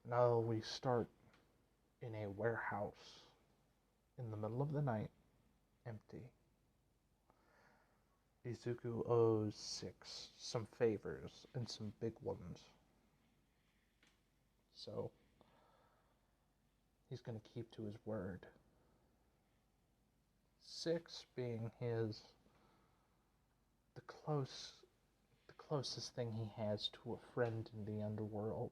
No, we start in a warehouse in the middle of the night, empty. Izuku owes Six some favors and some big ones. So he's going to keep to his word. Six being the closest thing he has to a friend in the underworld.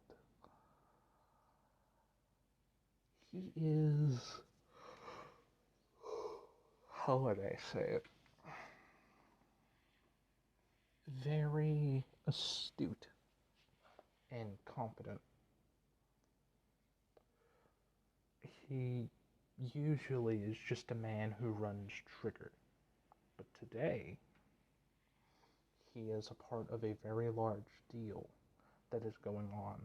He is, how would I say it? Very astute and competent. He usually is just a man who runs Trigger. But today, he is a part of a very large deal that is going on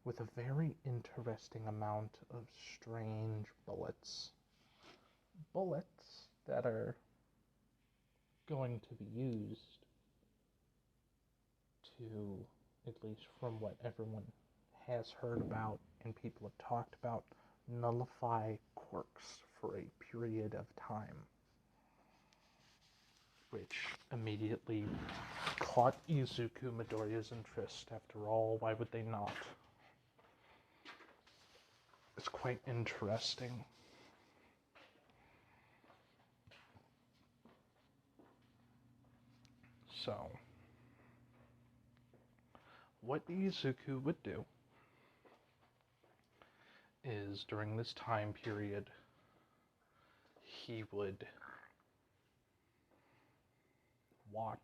with a very interesting amount of strange bullets. Bullets that are going to be used to, at least from what everyone has heard about and people have talked about, nullify quirks for a period of time. Which immediately caught Izuku Midoriya's interest. After all, why would they not? It's quite interesting. So, what Izuku would do is during this time period, he would watch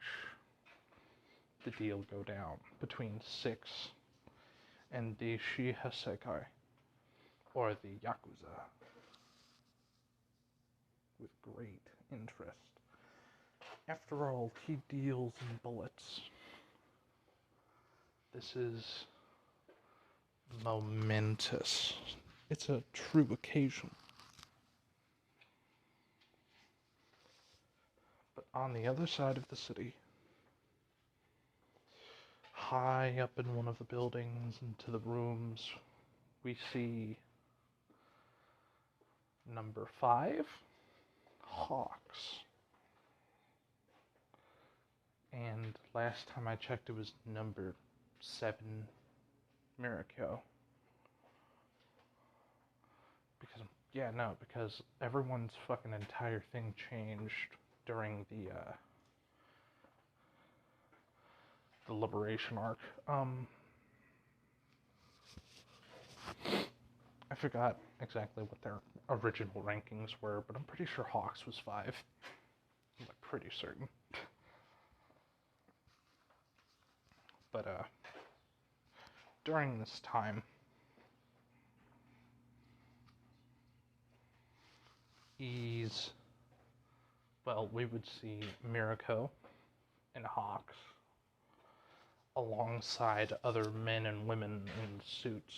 the deal go down between Six and the Shihasekai, or the Yakuza, with great interest. After all, he deals in bullets. This is momentous. It's a true occasion. But on the other side of the city, high up in one of the buildings into the rooms, we see number 5, Hawks. And last time I checked, it was number 7, Mirako. Because everyone's fucking entire thing changed during the Liberation arc. I forgot exactly what their original rankings were, but I'm pretty sure Hawks was 5. I'm like pretty certain. But during this time, we would see Mirako and Hawks alongside other men and women in suits,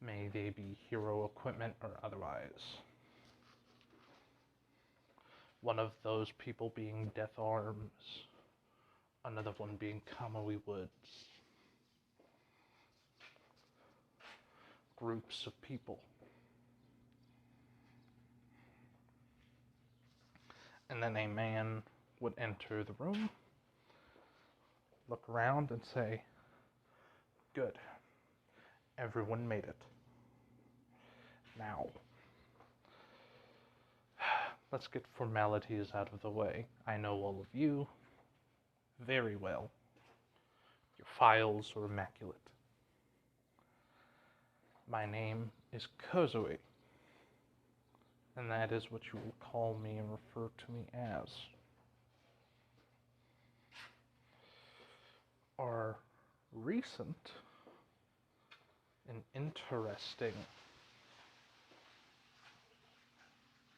may they be hero equipment or otherwise. One of those people being Death Arms, another one being Kamui Woods. Groups of people. And then a man would enter the room, look around and say, "Good, everyone made it. Now, let's get formalities out of the way. I know all of you very well. Your files are immaculate. My name is Kozui, and that is what you will call me and refer to me as. Our recent and interesting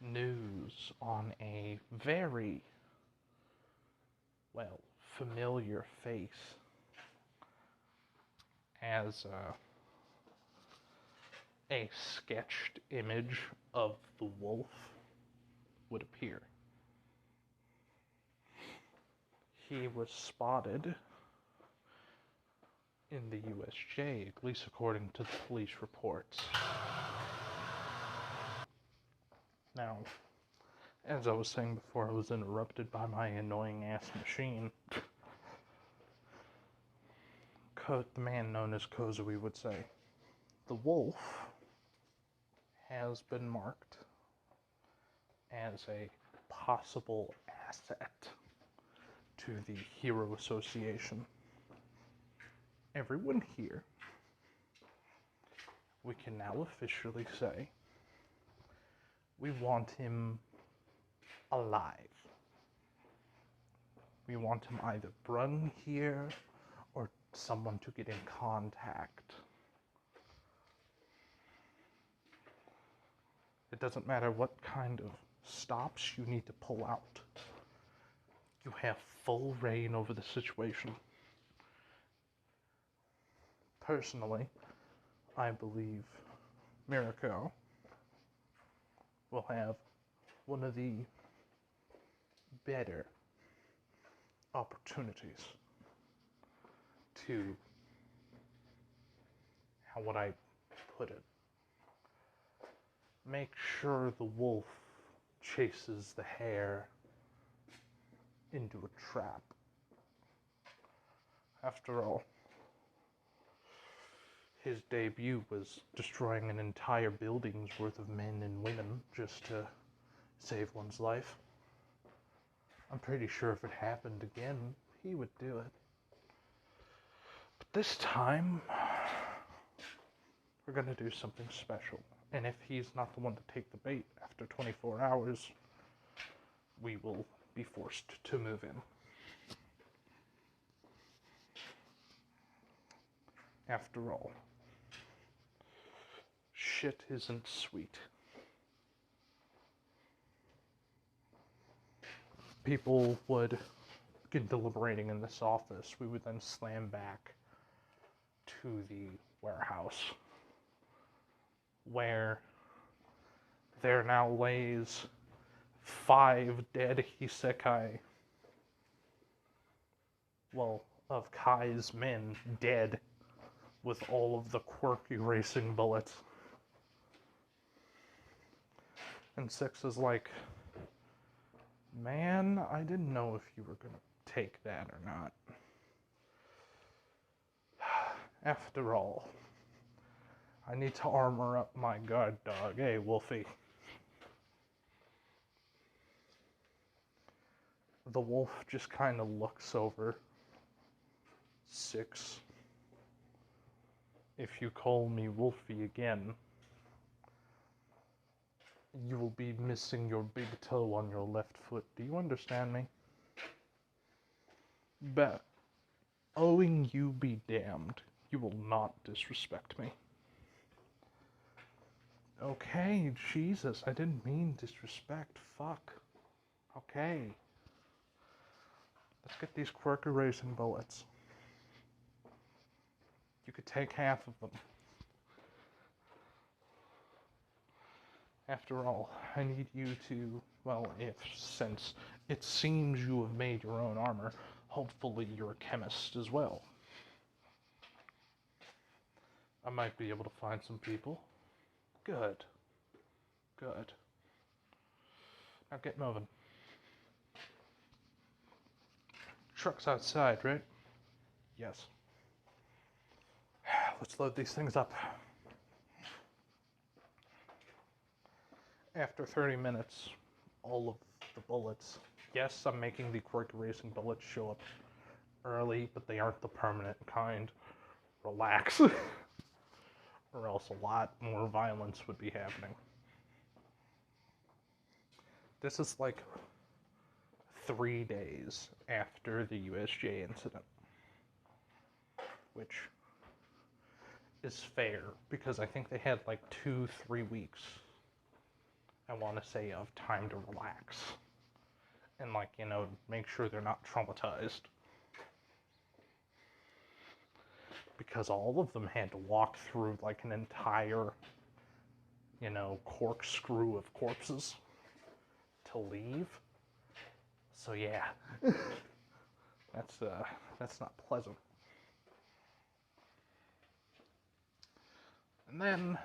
news on a very, familiar face as a sketched image of the wolf would appear. He was spotted in the USJ, at least according to the police reports. Now, as I was saying before, I was interrupted by my annoying ass machine. The man known as Kozui would say, the wolf has been marked as a possible asset to the Hero Association. Everyone here, we can now officially say, we want him alive. We want him either brung here or someone to get in contact. It doesn't matter what kind of stops you need to pull out. You have full reign over the situation. Personally, I believe Mirako will have one of the better opportunities to, how would I put it, make sure the wolf chases the hare into a trap. After all, his debut was destroying an entire building's worth of men and women just to save one's life. I'm pretty sure if it happened again, he would do it. But this time, we're gonna do something special. And if he's not the one to take the bait after 24 hours, we will be forced to move in. After all, shit isn't sweet. People would begin deliberating in this office. We would then slam back to the warehouse, where there now lays 5 dead isekai. Well, of Kai's men dead with all of the quirk erasing bullets. And 6 is like, man, I didn't know if you were gonna take that or not. After all, I need to armor up my guard dog. Hey, Wolfie. The wolf just kind of looks over. 6. If you call me Wolfie again, you will be missing your big toe on your left foot. Do you understand me? But, owing you be damned, you will not disrespect me. Okay, Jesus, I didn't mean disrespect. Fuck. Okay. Let's get these quirk erasing bullets. You could take half of them. After all, I need you to, well, since it seems you have made your own armor, hopefully you're a chemist as well. I might be able to find some people. Good. Good. Now get moving. Truck's outside, right? Yes. Let's load these things up. After 30 minutes, all of the bullets. Yes, I'm making the quirk erasing bullets show up early, but they aren't the permanent kind. Relax. Or else a lot more violence would be happening. This is like 3 days after the USJ incident, which is fair because I think they had like 2-3 weeks, I want to say, of time to relax and, like, you know, make sure they're not traumatized. Because all of them had to walk through like an entire, you know, corkscrew of corpses to leave. So yeah, that's not pleasant. And then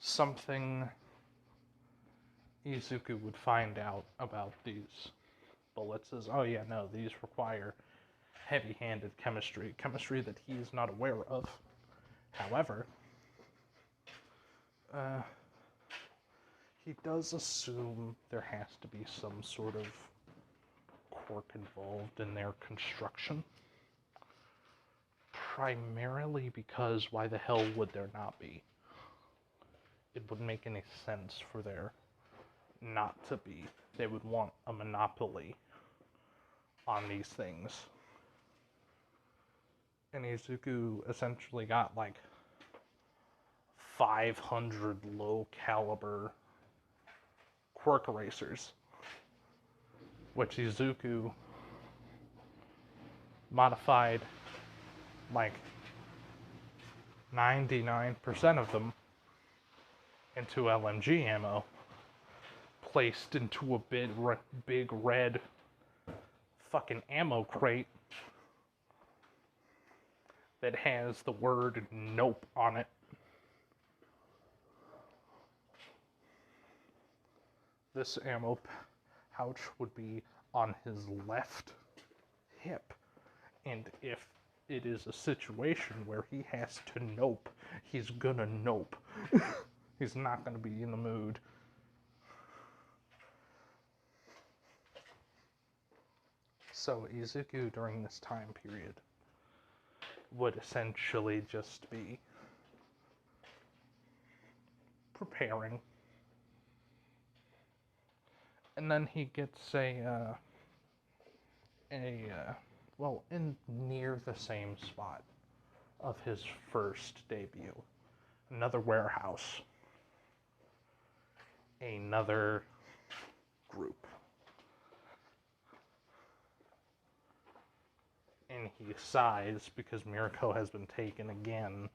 something Izuku would find out about these bullets is, oh yeah, no, these require heavy-handed chemistry that he is not aware of. However, he does assume there has to be some sort of quirk involved in their construction. Primarily because why the hell would there not be? It wouldn't make any sense for there not to be. They would want a monopoly on these things. And Izuku essentially got like 500 low caliber quirk erasers, which Izuku modified like 99% of them into LMG ammo, placed into a big red fucking ammo crate that has the word nope on it. This ammo pouch would be on his left hip, and if it is a situation where he has to nope, he's gonna nope. He's not gonna be in the mood. So Izuku during this time period would essentially just be preparing. And then he gets well, in near the same spot of his first debut. Another warehouse. Another group. And he sighs because Mirko has been taken again.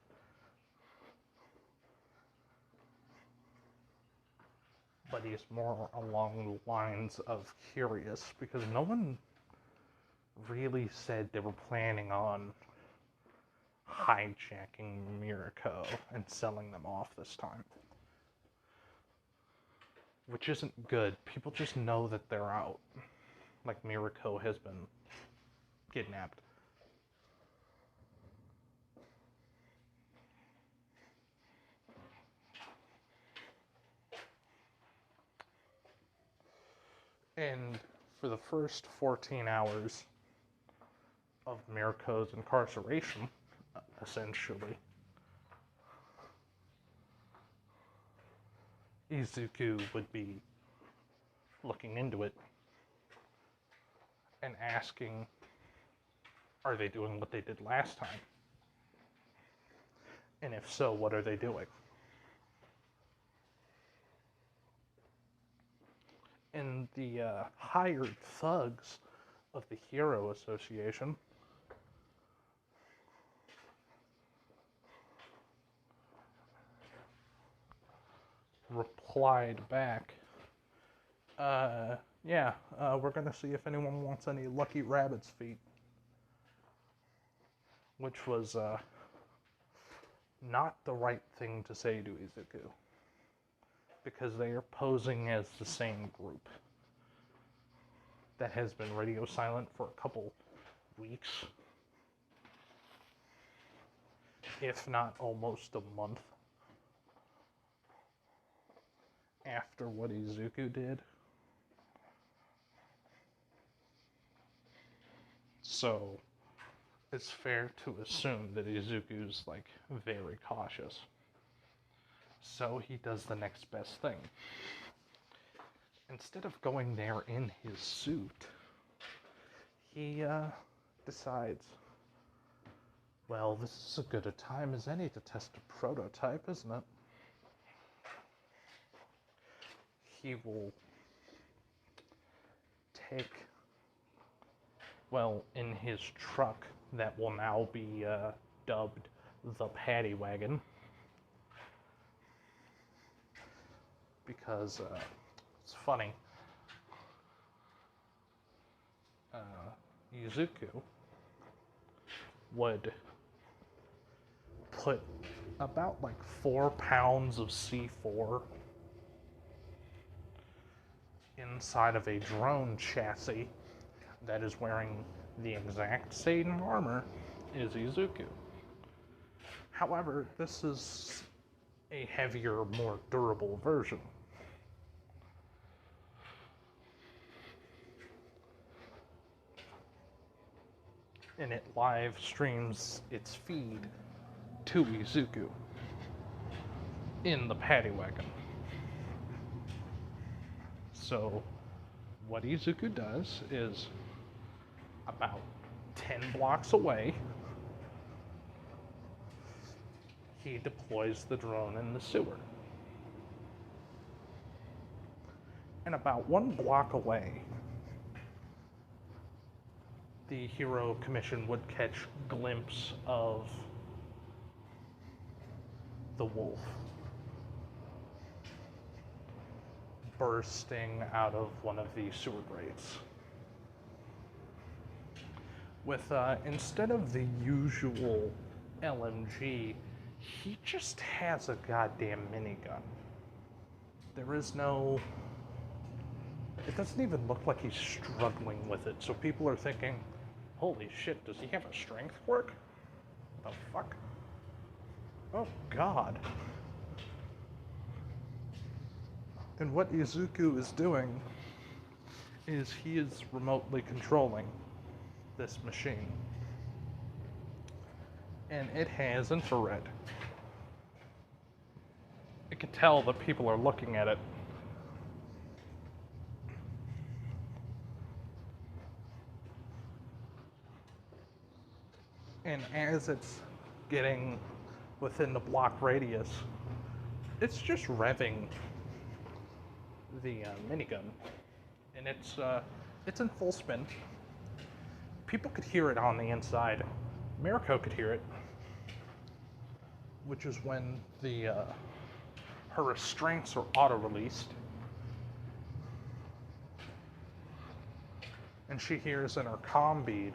But he's more along the lines of curious because no one really said they were planning on hijacking Mirko and selling them off this time. Which isn't good. People just know that they're out. Like Mirko has been kidnapped. And for the first 14 hours of Mirko's incarceration, essentially, Izuku would be looking into it and asking, are they doing what they did last time? And if so, what are they doing? And the hired thugs of the Hero Association replied back, yeah, we're gonna see if anyone wants any lucky rabbit's feet. Which was not the right thing to say to Izuku, because they are posing as the same group that has been radio silent for a couple weeks, if not almost a month after what Izuku did. So it's fair to assume that Izuku's like very cautious. So he does the next best thing. Instead of going there in his suit, he decides, well, this is as good a time as any to test a prototype, isn't it? He will take, well, in his truck that will now be dubbed the Paddy Wagon, because it's funny, Izuku would put about like 4 pounds of C4 inside of a drone chassis that is wearing the exact same armor as Izuku. However, this is a heavier, more durable version. And it live streams its feed to Izuku in the paddy wagon. So what Izuku does is, about 10 blocks away, he deploys the drone in the sewer. And about 1 block away, the Hero Commission would catch a glimpse of the wolf bursting out of one of the sewer grates. With, instead of the usual LMG, he just has a goddamn minigun. There is no... It doesn't even look like he's struggling with it, so people are thinking, holy shit, does he have a strength quirk? The fuck? Oh god. And what Izuku is doing is he is remotely controlling this machine. And it has infrared. It can tell that people are looking at it. And as it's getting within the block radius, it's just revving the minigun. And it's in full spin. People could hear it on the inside. Mariko could hear it, which is when her restraints are auto-released. And she hears in her comm bead,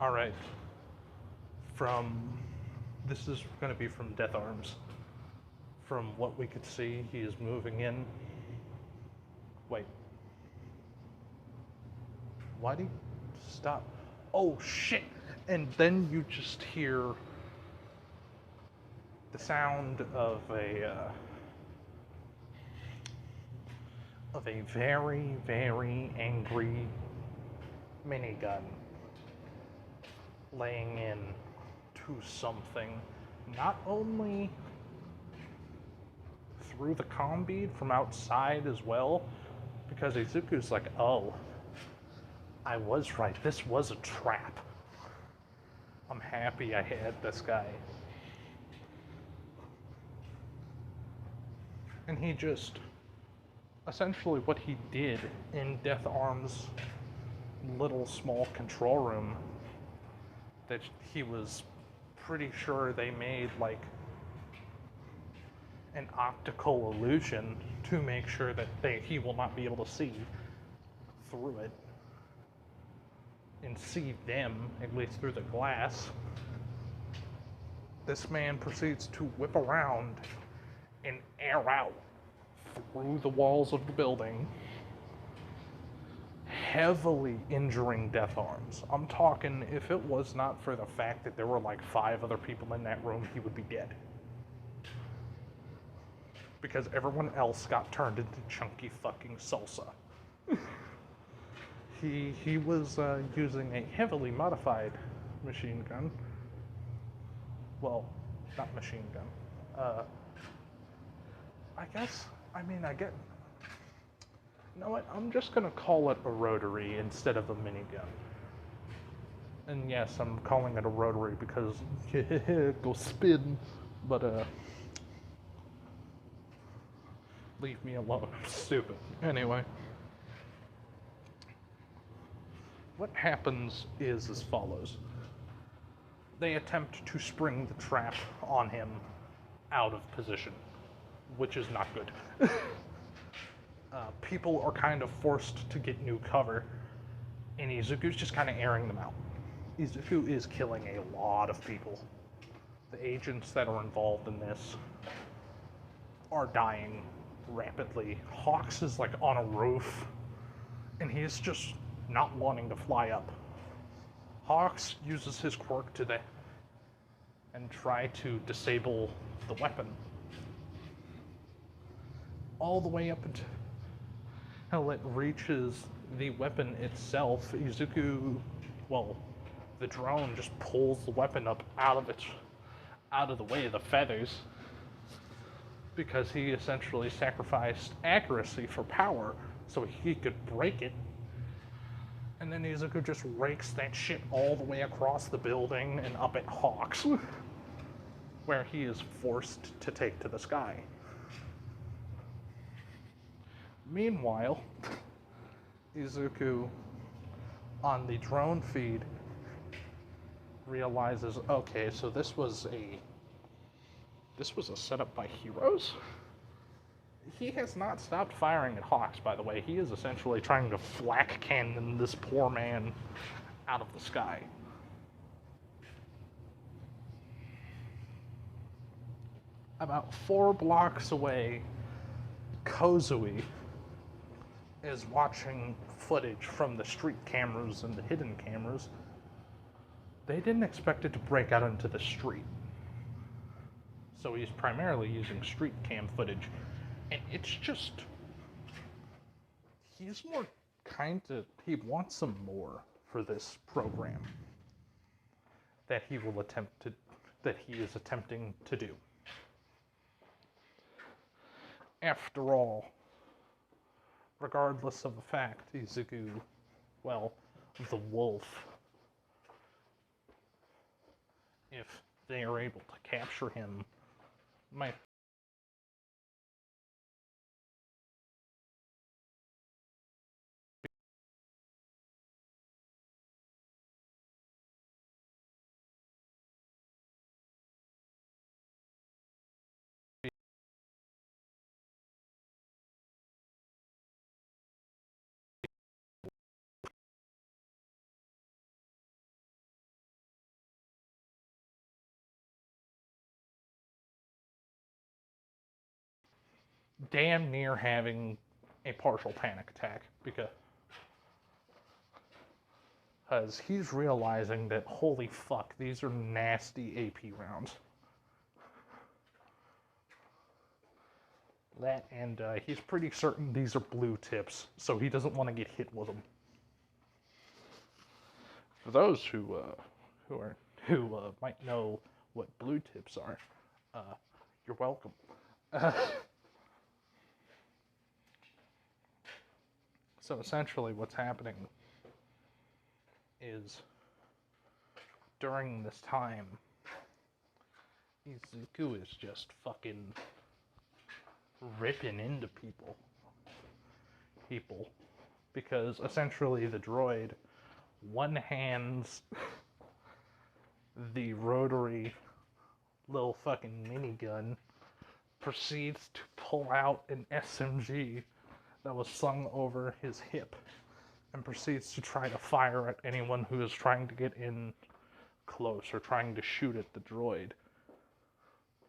all right, this is going to be from Death Arms. From what we could see, he is moving in. Wait. Why'd he stop? Oh shit! And then you just hear the sound of a very, very angry minigun laying in to something, not only through the comm bead from outside as well, because Izuku's like, oh, I was right, this was a trap. I'm happy I had this guy. And he just, essentially what he did in Death Arms' little small control room, that he was pretty sure they made like an optical illusion to make sure that he will not be able to see through it and see them, at least through the glass. This man proceeds to whip around and air out through the walls of the building, heavily injuring Death Arms. I'm talking, if it was not for the fact that there were like 5 other people in that room, he would be dead. Because everyone else got turned into chunky fucking salsa. He was using a heavily modified machine gun. Well, not machine gun. I get... You know what? I'm just gonna call it a rotary instead of a minigun. And yes, I'm calling it a rotary because go spin, but leave me alone. I'm stupid. Anyway, what happens is as follows. They attempt to spring the trap on him out of position, which is not good. People are kind of forced to get new cover, and Izuku's just kind of airing them out. Izuku is killing a lot of people the agents that are involved in this are dying rapidly. Hawks is like on a roof, and he's just not wanting to fly up. Hawks uses his quirk and try to disable the weapon. All the way up until it reaches the weapon itself, Izuku, the drone just pulls the weapon up out of the way of the feathers, because he essentially sacrificed accuracy for power so he could break it. And then Izuku just rakes that shit all the way across the building and up at Hawks, where he is forced to take to the sky. Meanwhile, Izuku, on the drone feed, realizes, okay, so this was a setup by heroes? He has not stopped firing at Hawks, by the way. He is essentially trying to flak cannon this poor man out of the sky. About 4 blocks away, Kozui is watching footage from the street cameras and the hidden cameras. They didn't expect it to break out into the street, so he's primarily using street cam footage. And it's just, he's more he wants some more for this program that he is attempting to do. After all, regardless of the fact, Izuku, the wolf, if they are able to capture him, might damn near having a partial panic attack, because he's realizing that, holy fuck, these are nasty AP rounds. That, and he's pretty certain these are blue tips, so he doesn't want to get hit with them. For those who might know what blue tips are, you're welcome. So essentially what's happening is, during this time, Izuku is just fucking ripping into people, because essentially the droid one-hands the rotary little fucking minigun, proceeds to pull out an SMG that was slung over his hip, and proceeds to try to fire at anyone who is trying to get in close or trying to shoot at the droid,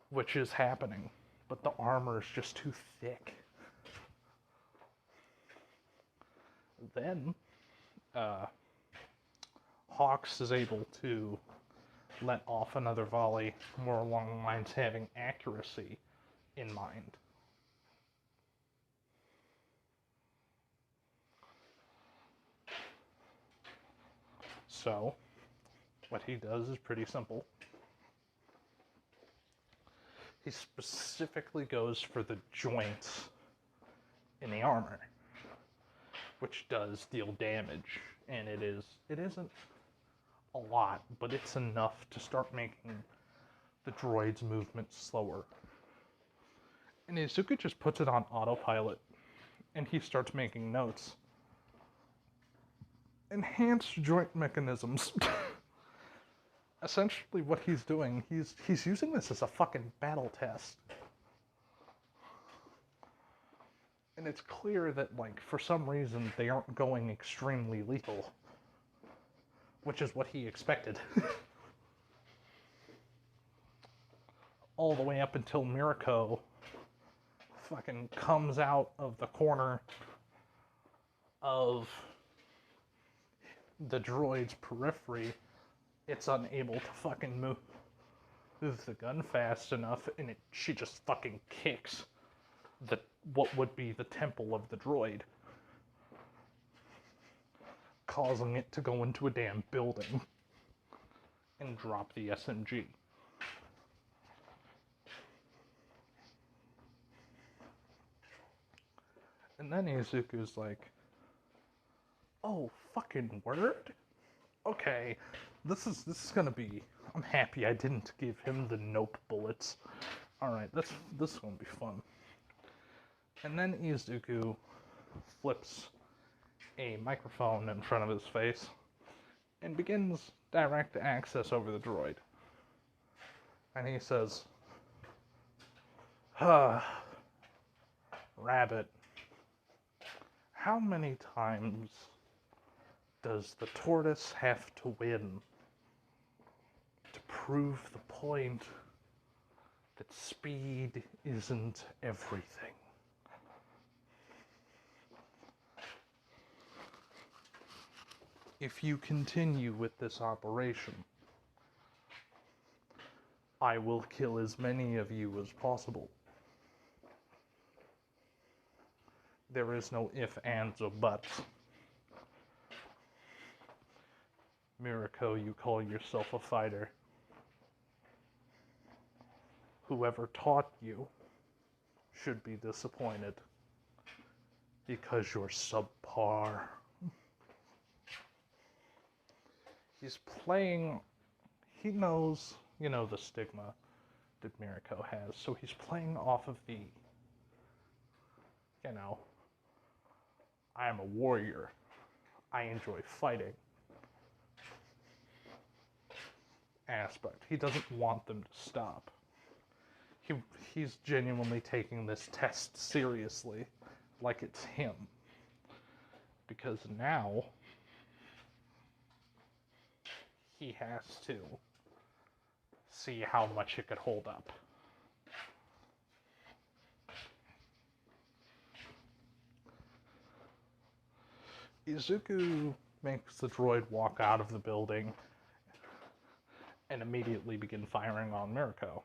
which is happening, but the armor is just too thick. Then Hawks is able to let off another volley, more along the lines having accuracy in mind. So, what he does is pretty simple. He specifically goes for the joints in the armor, which does deal damage, and it isn't a lot, but it's enough to start making the droid's movement slower. And Izuku just puts it on autopilot, and he starts making notes. Enhanced joint mechanisms. Essentially what he's doing, he's using this as a fucking battle test. And it's clear that, like, for some reason they aren't going extremely lethal, which is what he expected. all the way up until Mirko fucking comes out of the corner of the droid's periphery. It's unable to fucking move the gun fast enough, and she just fucking kicks what would be the temple of the droid, causing it to go into a damn building and drop the SMG. And then Izuku's like, oh, fucking word? Okay, this is gonna be... I'm happy I didn't give him the nope bullets. Alright, this is gonna be fun. And then Izuku flips a microphone in front of his face and begins direct access over the droid. And he says, Rabbit, how many times does the tortoise have to win to prove the point that speed isn't everything? If you continue with this operation, I will kill as many of you as possible. There is no if, ands, or buts. Mirko, you call yourself a fighter. Whoever taught you should be disappointed because you're subpar. He's playing, he knows, the stigma that Mirko has, so he's playing off of the, I am a warrior. I enjoy fighting aspect. He doesn't want them to stop. He's genuinely taking this test seriously, like it's him. Because now he has to see how much it could hold up. Izuku makes the droid walk out of the building and immediately begin firing on Mirko.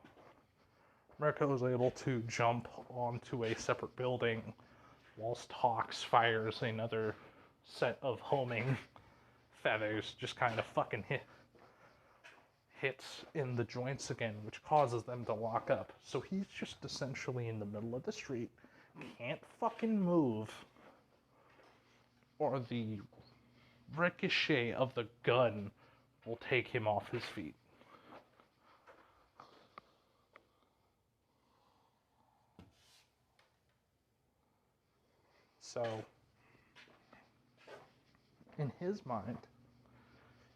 Mirko is able to jump onto a separate building whilst Hawks fires another set of homing feathers, just kind of fucking hits in the joints again, which causes them to lock up. So he's just essentially in the middle of the street, can't fucking move, or the ricochet of the gun will take him off his feet. So, in his mind,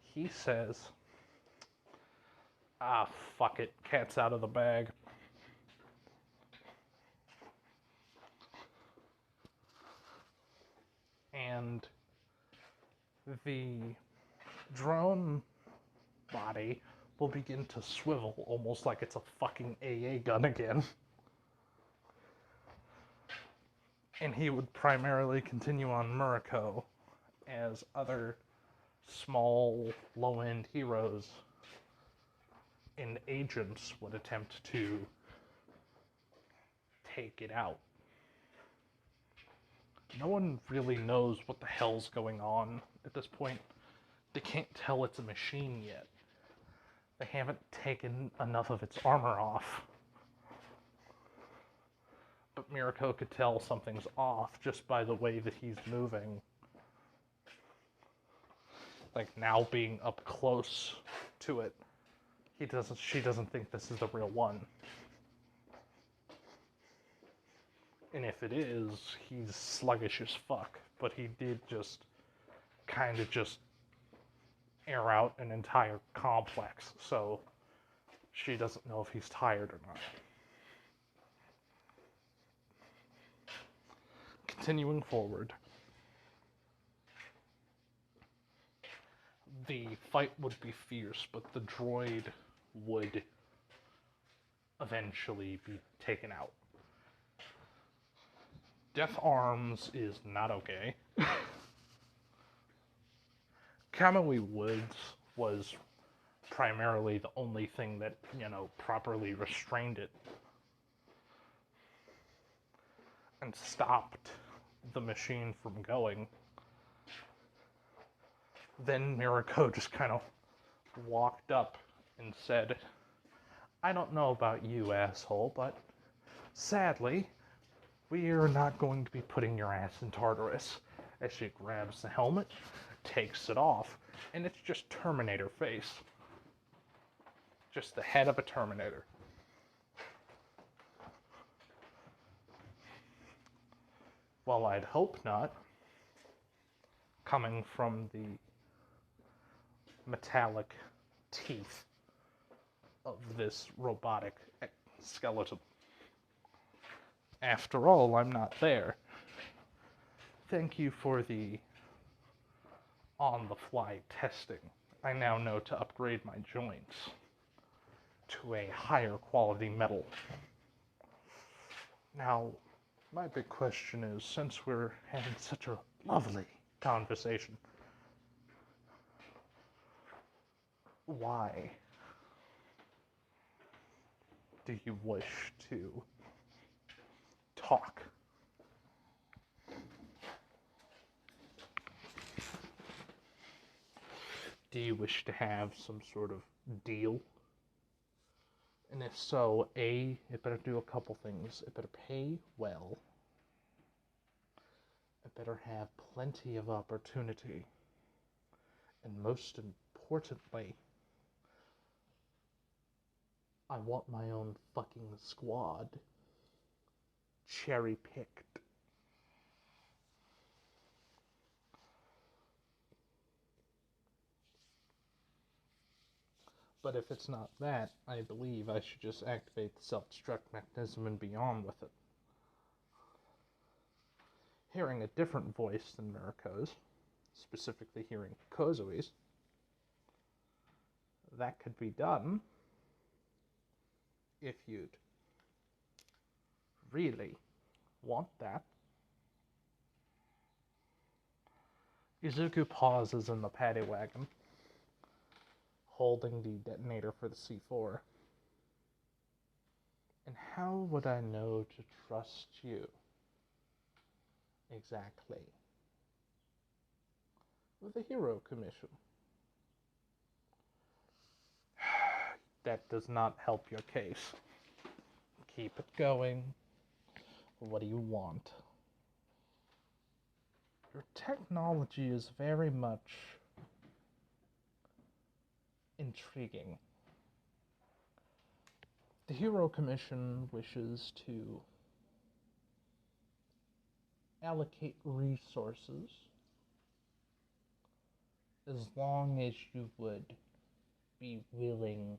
he says, fuck it, cat's out of the bag. And the drone body will begin to swivel almost like it's a fucking AA gun again. And he would primarily continue on Mirko as other small, low-end heroes and agents would attempt to take it out. No one really knows what the hell's going on at this point. They can't tell it's a machine yet. They haven't taken enough of its armor off. But Mirko could tell something's off just by the way that he's moving. Like, now being up close to it, she doesn't think this is the real one. And if it is, he's sluggish as fuck. But he did just kind of just air out an entire complex, so she doesn't know if he's tired or not. Continuing forward, the fight would be fierce, but the droid would eventually be taken out. Death Arms is not okay. Kamui Woods was primarily the only thing that, properly restrained it and stopped the machine from going. Then Mirako just kind of walked up and said, I don't know about you, asshole, but sadly, we are not going to be putting your ass in Tartarus. As she grabs the helmet, takes it off, and it's just Terminator face. Just the head of a Terminator. Well, I'd hope not. Coming from the metallic teeth of this robotic skeleton. After all, I'm not there. Thank you for the on-the-fly testing. I now know to upgrade my joints to a higher quality metal. Now, my big question is, since we're having such a lovely conversation, why do you wish to talk? Do you wish to have some sort of deal? And if so, A, it better do a couple things. It better pay well. It better have plenty of opportunity. And most importantly, I want my own fucking squad. Cherry-picked. But if it's not that, I believe I should just activate the self-destruct mechanism and be on with it. Hearing a different voice than Mirako's, specifically hearing Kozui's, that could be done if you'd really want that. Izuku pauses in the paddy wagon, holding the detonator for the C4. And how would I know to trust you? Exactly. With a hero commission. That does not help your case. Keep it going. What do you want? Your technology is very much intriguing. The Hero Commission wishes to allocate resources as long as you would be willing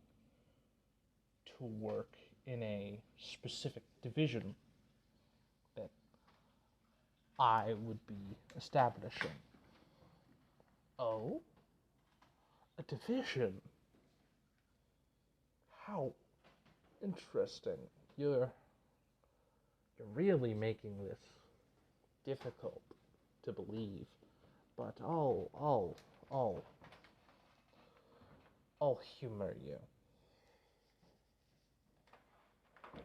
to work in a specific division that I would be establishing. Oh? A division? How interesting. You're really making this difficult to believe. But I'll humor you.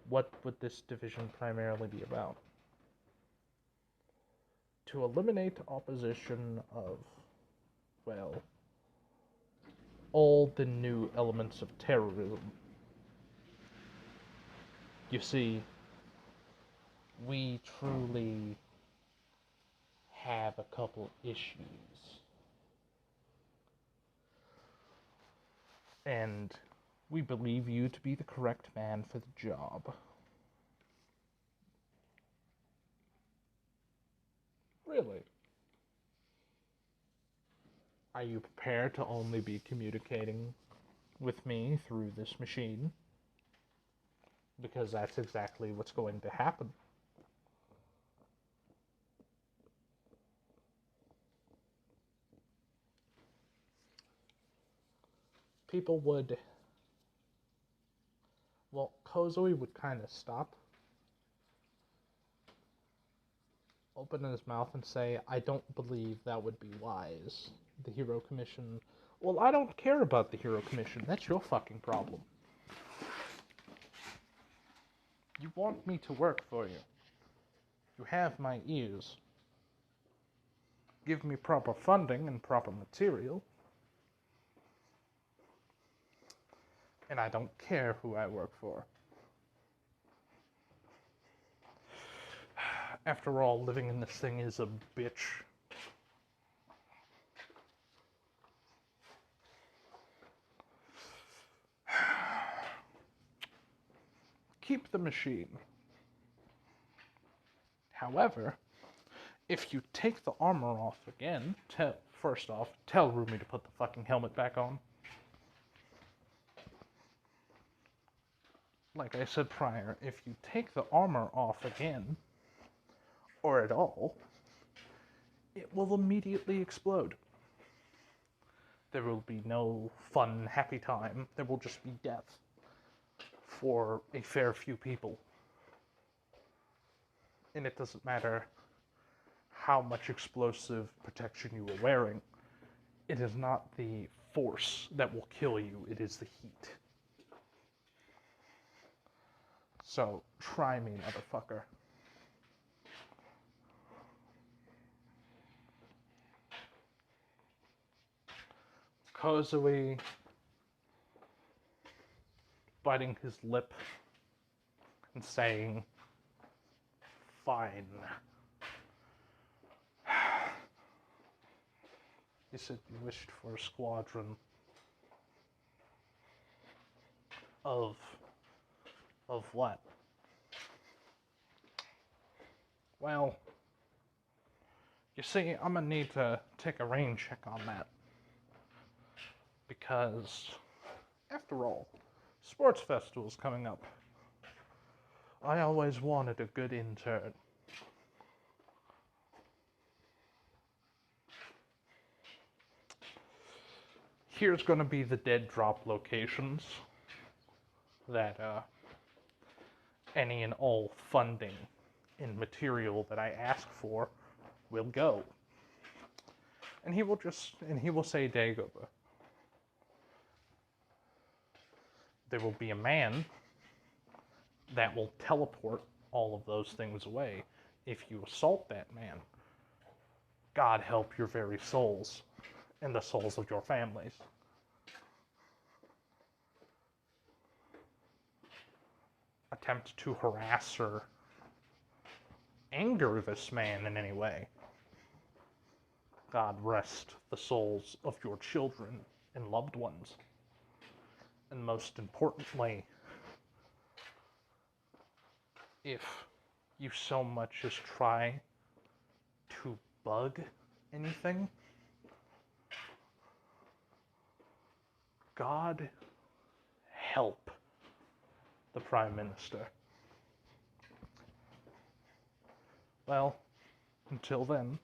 What would this division primarily be about? To eliminate opposition of, well, all the new elements of terrorism. You see, we truly have a couple issues. And we believe you to be the correct man for the job. Really? Are you prepared to only be communicating with me through this machine? Because that's exactly what's going to happen. People would, well, Kozui would kind of stop, open his mouth, and say, I don't believe that would be wise. The Hero Commission... Well, I don't care about the Hero Commission. That's your fucking problem. You want me to work for you. You have my ears. Give me proper funding and proper material. And I don't care who I work for. After all, living in this thing is a bitch. Keep the machine. However, if you take the armor off again, first off, tell Rumi to put the fucking helmet back on. Like I said prior, if you take the armor off again, or at all, it will immediately explode. There will be no fun, happy time. There will just be death for a fair few people. And it doesn't matter how much explosive protection you are wearing. It is not the force that will kill you, it is the heat. So, try me, motherfucker. Kozui, biting his lip and saying, fine. You said you wished for a squadron of what? Well, you see, I'm gonna need to take a rain check on that. Because, after all, sports festival's coming up. I always wanted a good intern. Here's gonna be the dead drop locations that any and all funding and material that I ask for will go. And he will say Dagobah. There will be a man that will teleport all of those things away if you assault that man. God help your very souls and the souls of your families. Attempt to harass or anger this man in any way. God rest the souls of your children and loved ones. And most importantly, if you so much as try to bug anything, God help the Prime Minister. Well, until then,